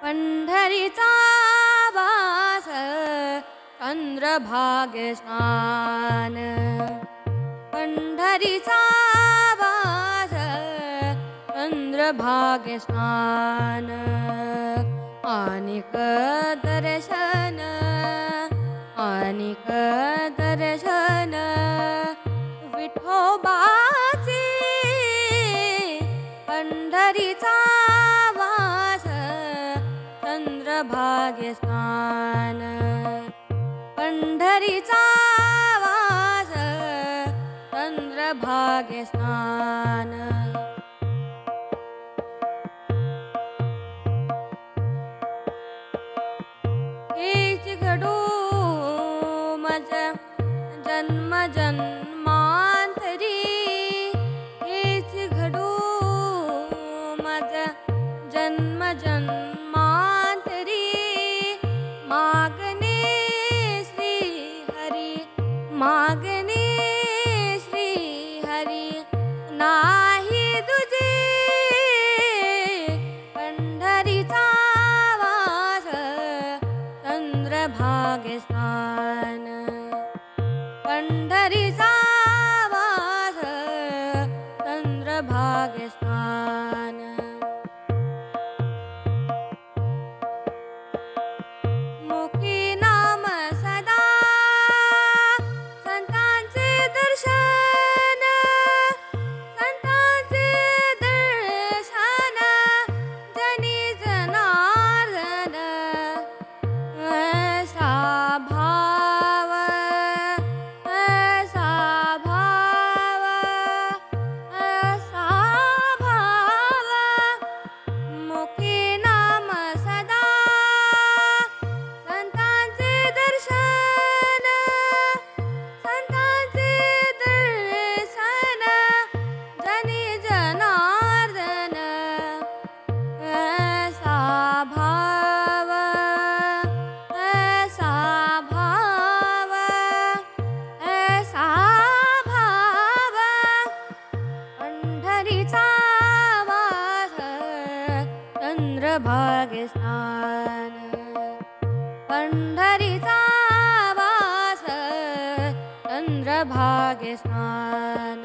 पंढरीचा वास चंद्रभागे स्नान, पंढरीचा वास चंद्रभागे स्नान, आनिक दर्शन, आनिक दर्शन विठोबाचे, पंढरीचा वास चंद्रभागे स्नान, पंढरीचा वास चंद्रभागे स्नान. हेच घडो मज जन्म जन्मांतरी, हेच घडो मज जन्म जन्मांतरी, मागणे श्री हरी, मागणे श्री हरी नाही दुजे, पंढरीचा वास चंद्रभागे स्नान, पंढरीचा वास चंद्रभागे स्नान. मुखी नाम सदा संतांचे दर्शन, संतांचे दर्शन जनी जनार्दन, ऐसा भाव, ऐसा भाव, ऐसा भाव. मुखी नाम सदा संतांचे दर्शन, संतांचे दर्शन जनी जनार्दन, ऐसा भाव, ऐसा भाव, ऐसा भाव. पंढरीचा वास चंद्रभागे स्नान, पंढरीचा वास चंद्रभागे स्नान.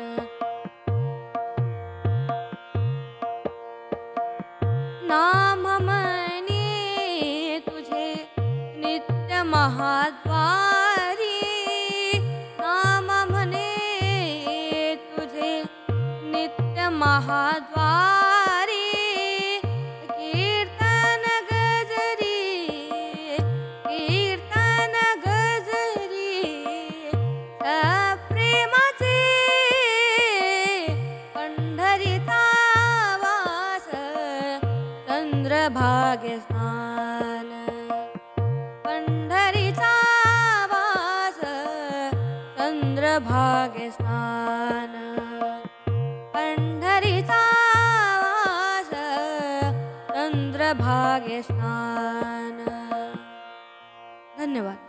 नाम म्हणे तुझे नित्य महाद्वारी, नाम म्हणे तुझे नित्य महाद्वारी, कीर्तन गजरी, कीर्तन गजरी सप्रेमाचे, पंढरीचा वास चंद्रभागे स्नान, पंढरीचा वास चंद्रभागे स्नान, पंढरीचा वास चंद्रभागे स्नान. धन्यवाद.